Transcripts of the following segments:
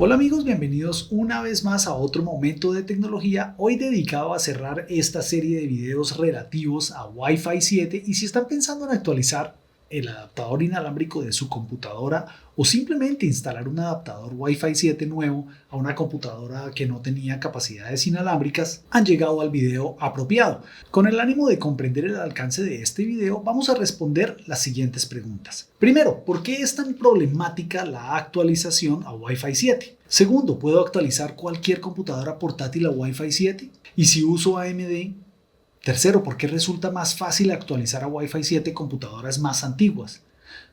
Hola amigos, bienvenidos una vez más a otro momento de tecnología, hoy dedicado a cerrar esta serie de videos relativos a Wi-Fi 7 y si están pensando en actualizar el adaptador inalámbrico de su computadora o simplemente instalar un adaptador Wi-Fi 7 nuevo a una computadora que no tenía capacidades inalámbricas, han llegado al video apropiado. Con el ánimo de comprender el alcance de este video, vamos a responder las siguientes preguntas. Primero, ¿por qué es tan problemática la actualización a Wi-Fi 7? Segundo, ¿puedo actualizar cualquier computadora portátil a Wi-Fi 7? ¿Y si uso AMD? Tercero, ¿por qué resulta más fácil actualizar a Wi-Fi 7 computadoras más antiguas?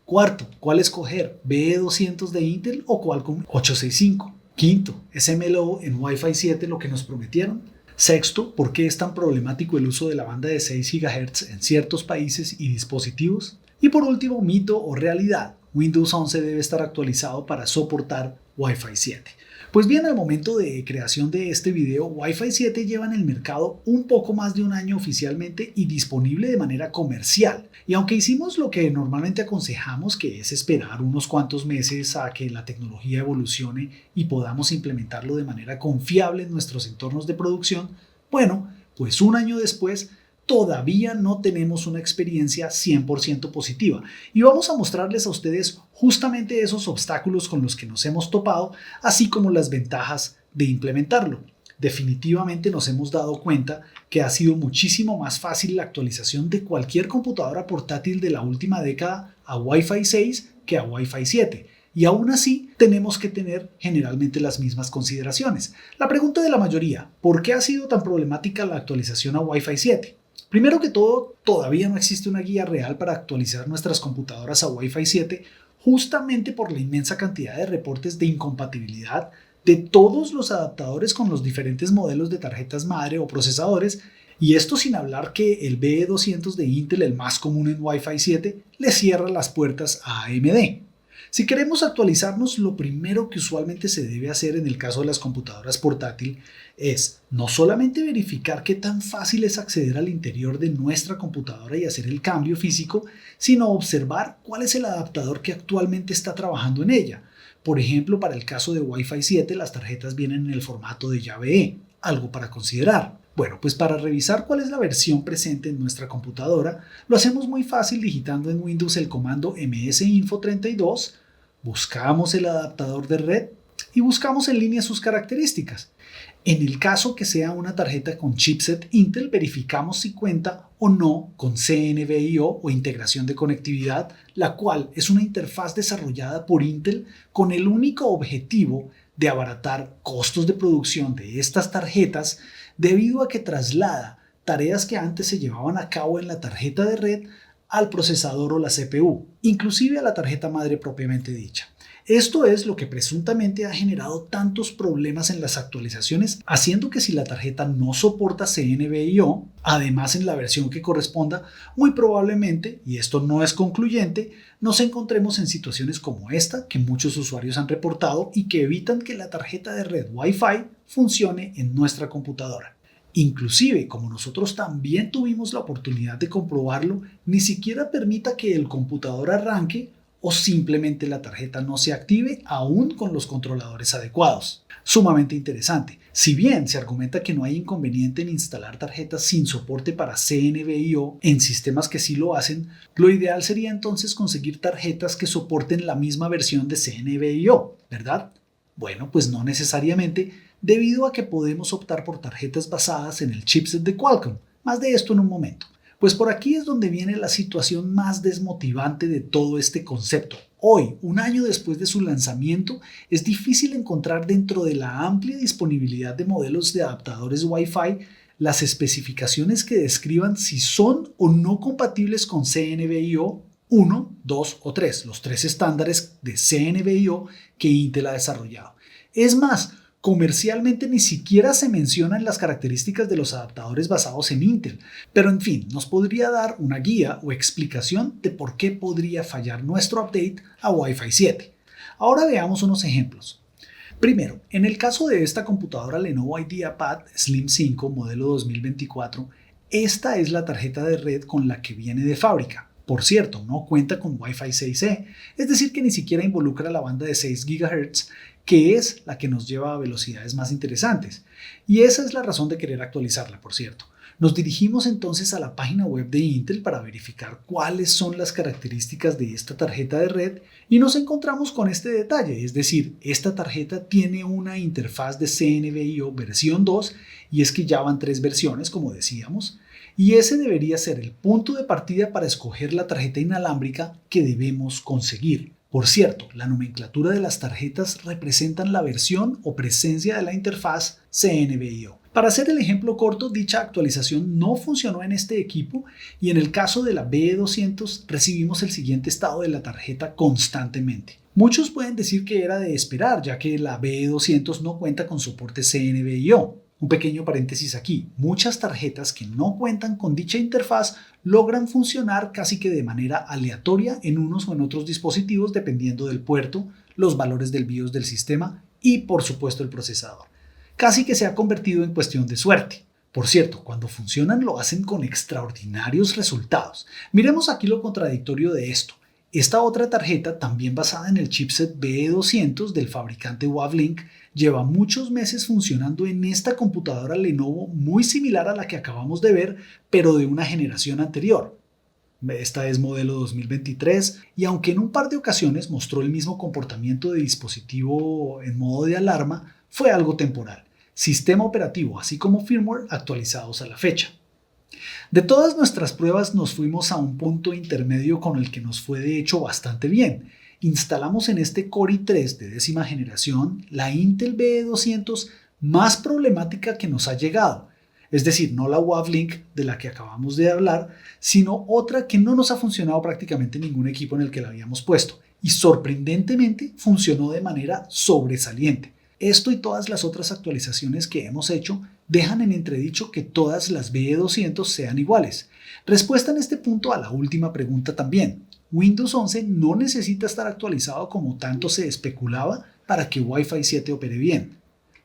Cuarto, ¿cuál escoger? ¿BE200 de Intel o Qualcomm 865? Quinto, ¿es MLO en Wi-Fi 7 lo que nos prometieron? Sexto, ¿por qué es tan problemático el uso de la banda de 6 GHz en ciertos países y dispositivos? Y por último, mito o realidad, Windows 11 debe estar actualizado para soportar Wi-Fi 7. Pues bien, al momento de creación de este video, Wi-Fi 7 lleva en el mercado un poco más de un año oficialmente y disponible de manera comercial. Y aunque hicimos lo que normalmente aconsejamos, que es esperar unos cuantos meses a que la tecnología evolucione y podamos implementarlo de manera confiable en nuestros entornos de producción, bueno, pues un año después todavía no tenemos una experiencia 100% positiva y vamos a mostrarles a ustedes justamente esos obstáculos con los que nos hemos topado, así como las ventajas de implementarlo. Definitivamente nos hemos dado cuenta que ha sido muchísimo más fácil la actualización de cualquier computadora portátil de la última década a Wi-Fi 6 que a Wi-Fi 7. Y aún así tenemos que tener generalmente las mismas consideraciones. La pregunta de la mayoría, ¿por qué ha sido tan problemática la actualización a Wi-Fi 7? Primero que todo, todavía no existe una guía real para actualizar nuestras computadoras a Wi-Fi 7 justamente por la inmensa cantidad de reportes de incompatibilidad de todos los adaptadores con los diferentes modelos de tarjetas madre o procesadores, y esto sin hablar que el BE200 de Intel, el más común en Wi-Fi 7, le cierra las puertas a AMD. Si queremos actualizarnos, lo primero que usualmente se debe hacer en el caso de las computadoras portátil es no solamente verificar qué tan fácil es acceder al interior de nuestra computadora y hacer el cambio físico, sino observar cuál es el adaptador que actualmente está trabajando en ella. Por ejemplo, para el caso de Wi-Fi 7, las tarjetas vienen en el formato de llave E, algo para considerar. Bueno, pues para revisar cuál es la versión presente en nuestra computadora, lo hacemos muy fácil digitando en Windows el comando msinfo32, buscamos el adaptador de red y buscamos en línea sus características. En el caso que sea una tarjeta con chipset Intel, verificamos si cuenta o no con CNBIO o integración de conectividad, la cual es una interfaz desarrollada por Intel con el único objetivo de abaratar costos de producción de estas tarjetas debido a que traslada tareas que antes se llevaban a cabo en la tarjeta de red al procesador o la CPU, inclusive a la tarjeta madre propiamente dicha. Esto es lo que presuntamente ha generado tantos problemas en las actualizaciones, haciendo que si la tarjeta no soporta CNBIO, además en la versión que corresponda, muy probablemente, y esto no es concluyente, nos encontremos en situaciones como esta que muchos usuarios han reportado y que evitan que la tarjeta de red Wi-Fi funcione en nuestra computadora. Inclusive, como nosotros también tuvimos la oportunidad de comprobarlo, ni siquiera permita que el computador arranque o simplemente la tarjeta no se active aún con los controladores adecuados. Sumamente interesante. Si bien se argumenta que no hay inconveniente en instalar tarjetas sin soporte para CNBIO en sistemas que sí lo hacen, lo ideal sería entonces conseguir tarjetas que soporten la misma versión de CNBIO, ¿verdad? Bueno, pues no necesariamente, debido a que podemos optar por tarjetas basadas en el chipset de Qualcomm. Más de esto en un momento. Pues por aquí es donde viene la situación más desmotivante de todo este concepto. Hoy, un año después de su lanzamiento, es difícil encontrar dentro de la amplia disponibilidad de modelos de adaptadores Wi-Fi las especificaciones que describan si son o no compatibles con CNBIO 1, 2 o 3, los tres estándares de CNBIO que Intel ha desarrollado. Es más, comercialmente ni siquiera se mencionan las características de los adaptadores basados en Intel, pero en fin, nos podría dar una guía o explicación de por qué podría fallar nuestro update a Wi-Fi 7. Ahora veamos unos ejemplos. Primero, en el caso de esta computadora Lenovo IdeaPad Slim 5 modelo 2024, esta es la tarjeta de red con la que viene de fábrica. Por cierto, no cuenta con Wi-Fi 6E, es decir que ni siquiera involucra la banda de 6 GHz que es la que nos lleva a velocidades más interesantes. Y esa es la razón de querer actualizarla, por cierto. Nos dirigimos entonces a la página web de Intel para verificar cuáles son las características de esta tarjeta de red y nos encontramos con este detalle, es decir, esta tarjeta tiene una interfaz de CNVIO versión 2 y es que ya van 3 versiones, como decíamos, y ese debería ser el punto de partida para escoger la tarjeta inalámbrica que debemos conseguir. Por cierto, la nomenclatura de las tarjetas representan la versión o presencia de la interfaz CNVIO. Para hacer el ejemplo corto, dicha actualización no funcionó en este equipo y en el caso de la BE200 recibimos el siguiente estado de la tarjeta constantemente. Muchos pueden decir que era de esperar, ya que la BE200 no cuenta con soporte CNVIO. Un pequeño paréntesis aquí, muchas tarjetas que no cuentan con dicha interfaz logran funcionar casi que de manera aleatoria en unos o en otros dispositivos dependiendo del puerto, los valores del BIOS del sistema y por supuesto el procesador. Casi que se ha convertido en cuestión de suerte. Por cierto, cuando funcionan lo hacen con extraordinarios resultados. Miremos aquí lo contradictorio de esto. Esta otra tarjeta, también basada en el chipset BE200 del fabricante Wavlink, lleva muchos meses funcionando en esta computadora Lenovo muy similar a la que acabamos de ver, pero de una generación anterior. Esta es modelo 2023 y aunque en un par de ocasiones mostró el mismo comportamiento de dispositivo en modo de alarma, fue algo temporal. Sistema operativo así como firmware actualizados a la fecha. De todas nuestras pruebas nos fuimos a un punto intermedio con el que nos fue de hecho bastante bien. Instalamos en este Core i3 de 10ª generación la Intel BE200 más problemática que nos ha llegado. Es decir, no la Wavlink de la que acabamos de hablar, sino otra que no nos ha funcionado prácticamente en ningún equipo en el que la habíamos puesto. Y sorprendentemente funcionó de manera sobresaliente. Esto y todas las otras actualizaciones que hemos hecho dejan en entredicho que todas las BE200 sean iguales. Respuesta en este punto a la última pregunta también. Windows 11 no necesita estar actualizado como tanto se especulaba para que Wi-Fi 7 opere bien.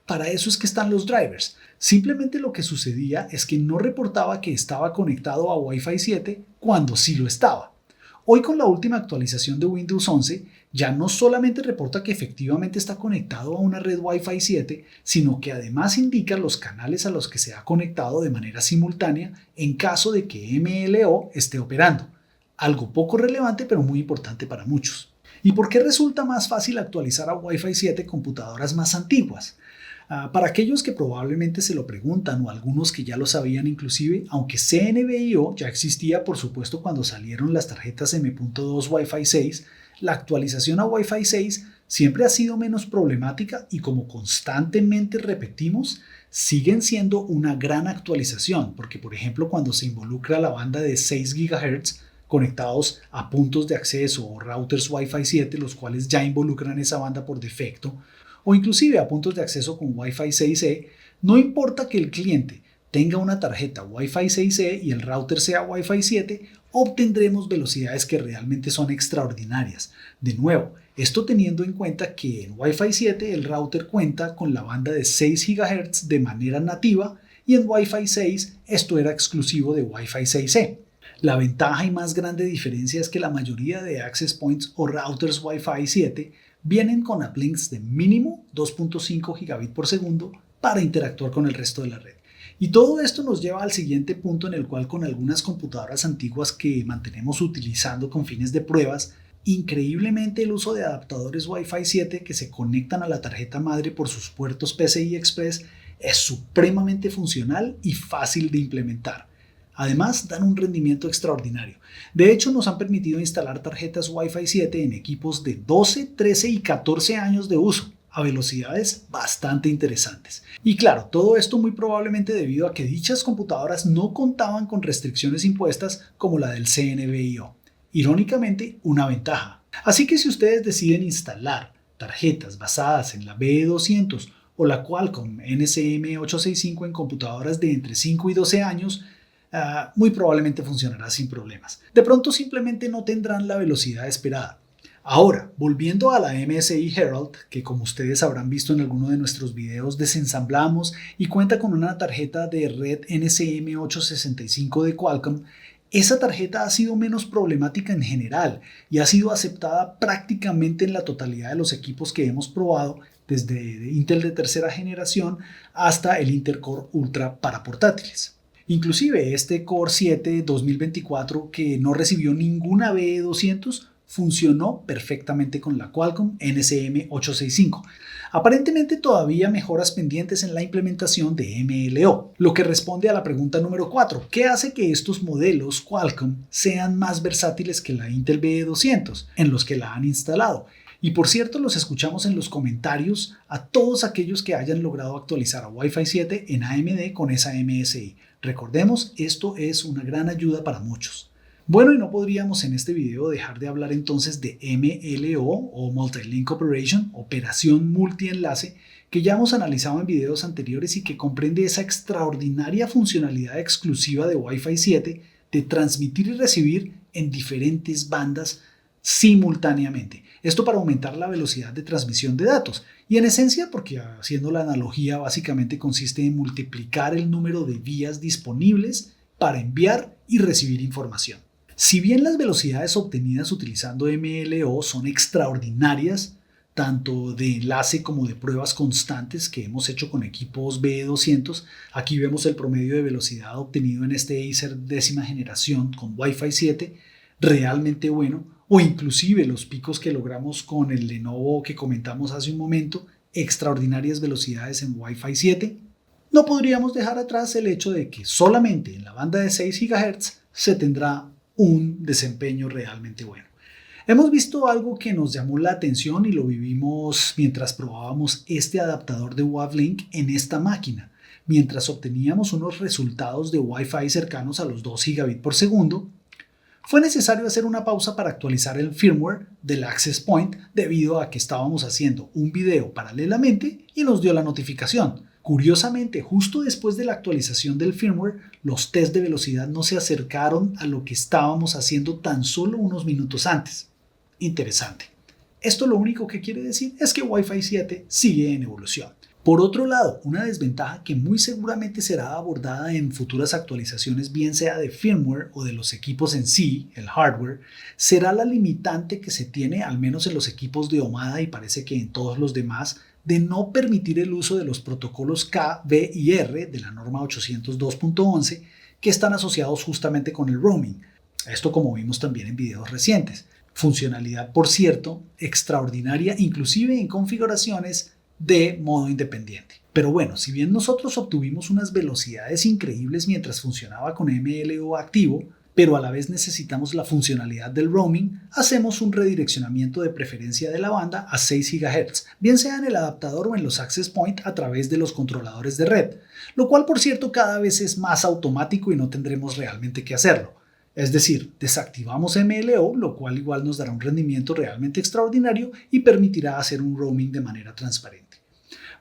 Para eso es que están los drivers. Simplemente lo que sucedía es que no reportaba que estaba conectado a Wi-Fi 7 cuando sí lo estaba. Hoy con la última actualización de Windows 11 ya no solamente reporta que efectivamente está conectado a una red Wi-Fi 7, sino que además indica los canales a los que se ha conectado de manera simultánea en caso de que MLO esté operando. Algo poco relevante pero muy importante para muchos. ¿Y por qué resulta más fácil actualizar a Wi-Fi 7 computadoras más antiguas? Para aquellos que probablemente se lo preguntan o algunos que ya lo sabían inclusive, aunque CNVIO ya existía por supuesto cuando salieron las tarjetas M.2 Wi-Fi 6, la actualización a Wi-Fi 6 siempre ha sido menos problemática y como constantemente repetimos, siguen siendo una gran actualización porque por ejemplo cuando se involucra la banda de 6 GHz conectados a puntos de acceso o routers Wi-Fi 7, los cuales ya involucran esa banda por defecto, o inclusive a puntos de acceso con Wi-Fi 6E, no importa que el cliente tenga una tarjeta Wi-Fi 6E y el router sea Wi-Fi 7, obtendremos velocidades que realmente son extraordinarias. De nuevo, esto teniendo en cuenta que en Wi-Fi 7 el router cuenta con la banda de 6 GHz de manera nativa y en Wi-Fi 6 esto era exclusivo de Wi-Fi 6E. La ventaja y más grande diferencia es que la mayoría de access points o routers Wi-Fi 7 vienen con uplinks de mínimo 2.5 gigabit por segundo para interactuar con el resto de la red. Y todo esto nos lleva al siguiente punto en el cual con algunas computadoras antiguas que mantenemos utilizando con fines de pruebas, increíblemente el uso de adaptadores Wi-Fi 7 que se conectan a la tarjeta madre por sus puertos PCI Express es supremamente funcional y fácil de implementar. Además, dan un rendimiento extraordinario. De hecho, nos han permitido instalar tarjetas Wi-Fi 7 en equipos de 12, 13 y 14 años de uso, a velocidades bastante interesantes. Y claro, todo esto muy probablemente debido a que dichas computadoras no contaban con restricciones impuestas como la del CNVIO. Irónicamente, una ventaja. Así que si ustedes deciden instalar tarjetas basadas en la BE200 o la Qualcomm NCM865 en computadoras de entre 5 y 12 años, muy probablemente funcionará sin problemas. De pronto simplemente no tendrán la velocidad esperada. Ahora, volviendo a la MSI Herald, que como ustedes habrán visto en alguno de nuestros videos desensamblamos y cuenta con una tarjeta de red NCM865 de Qualcomm, esa tarjeta ha sido menos problemática en general y ha sido aceptada prácticamente en la totalidad de los equipos que hemos probado, desde Intel de tercera generación hasta el Intel Core Ultra para portátiles. Inclusive este Core 7 2024, que no recibió ninguna BE200, funcionó perfectamente con la Qualcomm NSM 865. Aparentemente todavía mejoras pendientes en la implementación de MLO, lo que responde a la pregunta número 4. ¿Qué hace que estos modelos Qualcomm sean más versátiles que la Intel BE200 en los que la han instalado? Y por cierto, los escuchamos en los comentarios a todos aquellos que hayan logrado actualizar a Wi-Fi 7 en AMD con esa MSI. Recordemos, esto es una gran ayuda para muchos. Bueno, y no podríamos en este video dejar de hablar entonces de MLO o Multi-Link Operation, operación multienlace, que ya hemos analizado en videos anteriores y que comprende esa extraordinaria funcionalidad exclusiva de Wi-Fi 7 de transmitir y recibir en diferentes bandas simultáneamente. Esto para aumentar la velocidad de transmisión de datos. Y en esencia, porque haciendo la analogía, básicamente consiste en multiplicar el número de vías disponibles para enviar y recibir información. Si bien las velocidades obtenidas utilizando MLO son extraordinarias, tanto de enlace como de pruebas constantes que hemos hecho con equipos BE200, aquí vemos el promedio de velocidad obtenido en este Acer décima generación con Wi-Fi 7, realmente bueno, o inclusive los picos que logramos con el Lenovo que comentamos hace un momento, extraordinarias velocidades en Wi-Fi 7, no podríamos dejar atrás el hecho de que solamente en la banda de 6 GHz se tendrá un desempeño realmente bueno. Hemos visto algo que nos llamó la atención y lo vivimos mientras probábamos este adaptador de Wavlink en esta máquina. Mientras obteníamos unos resultados de Wi-Fi cercanos a los 2 gigabits por segundo, fue necesario hacer una pausa para actualizar el firmware del Access Point debido a que estábamos haciendo un video paralelamente y nos dio la notificación. Curiosamente, justo después de la actualización del firmware, los test de velocidad no se acercaron a lo que estábamos haciendo tan solo unos minutos antes. Interesante. Esto lo único que quiere decir es que Wi-Fi 7 sigue en evolución. Por otro lado, una desventaja que muy seguramente será abordada en futuras actualizaciones, bien sea de firmware o de los equipos en sí, el hardware, será la limitante que se tiene, al menos en los equipos de Omada y parece que en todos los demás, de no permitir el uso de los protocolos K, V y R de la norma 802.11 que están asociados justamente con el roaming. Esto como vimos también en videos recientes. Funcionalidad, por cierto, extraordinaria inclusive en configuraciones de modo independiente. Pero bueno, si bien nosotros obtuvimos unas velocidades increíbles mientras funcionaba con MLO activo, pero a la vez necesitamos la funcionalidad del roaming, hacemos un redireccionamiento de preferencia de la banda a 6 GHz, bien sea en el adaptador o en los access point a través de los controladores de red, lo cual por cierto cada vez es más automático y no tendremos realmente que hacerlo. Es decir, desactivamos MLO, lo cual igual nos dará un rendimiento realmente extraordinario y permitirá hacer un roaming de manera transparente.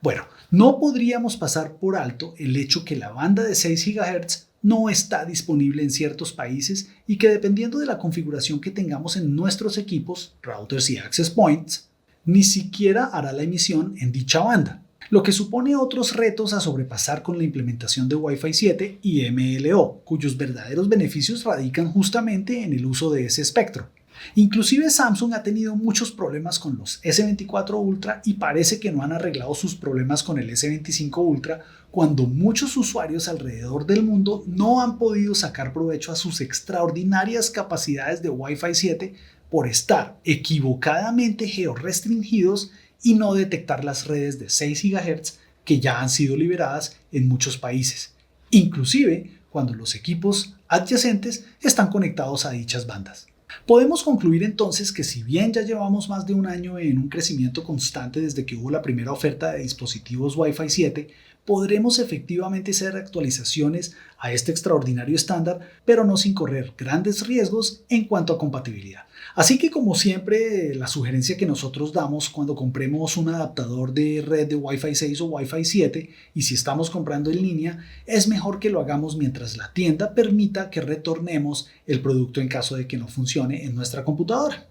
Bueno, no podríamos pasar por alto el hecho que la banda de 6 GHz no está disponible en ciertos países y que dependiendo de la configuración que tengamos en nuestros equipos, routers y access points, ni siquiera hará la emisión en dicha banda, lo que supone otros retos a sobrepasar con la implementación de Wi-Fi 7 y MLO, cuyos verdaderos beneficios radican justamente en el uso de ese espectro. Inclusive Samsung ha tenido muchos problemas con los S24 Ultra y parece que no han arreglado sus problemas con el S25 Ultra cuando muchos usuarios alrededor del mundo no han podido sacar provecho a sus extraordinarias capacidades de Wi-Fi 7 por estar equivocadamente georrestringidos y no detectar las redes de 6 GHz que ya han sido liberadas en muchos países, inclusive cuando los equipos adyacentes están conectados a dichas bandas. Podemos concluir entonces que si bien ya llevamos más de un año en un crecimiento constante desde que hubo la primera oferta de dispositivos Wi-Fi 7, podremos efectivamente hacer actualizaciones a este extraordinario estándar, pero no sin correr grandes riesgos en cuanto a compatibilidad. Así que como siempre, la sugerencia que nosotros damos cuando compremos un adaptador de red de Wi-Fi 6 o Wi-Fi 7, y si estamos comprando en línea, es mejor que lo hagamos mientras la tienda permita que retornemos el producto en caso de que no funcione en nuestra computadora.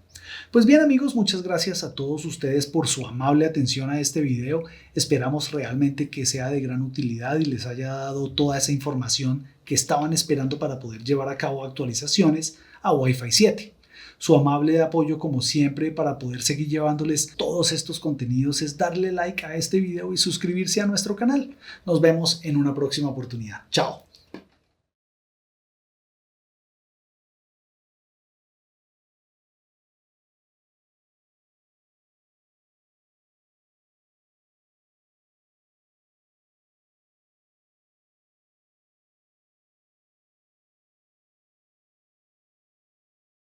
Pues bien amigos, muchas gracias a todos ustedes por su amable atención a este video. Esperamos realmente que sea de gran utilidad y les haya dado toda esa información que estaban esperando para poder llevar a cabo actualizaciones a Wi-Fi 7. Su amable apoyo como siempre para poder seguir llevándoles todos estos contenidos es darle like a este video y suscribirse a nuestro canal. Nos vemos en una próxima oportunidad. Chao.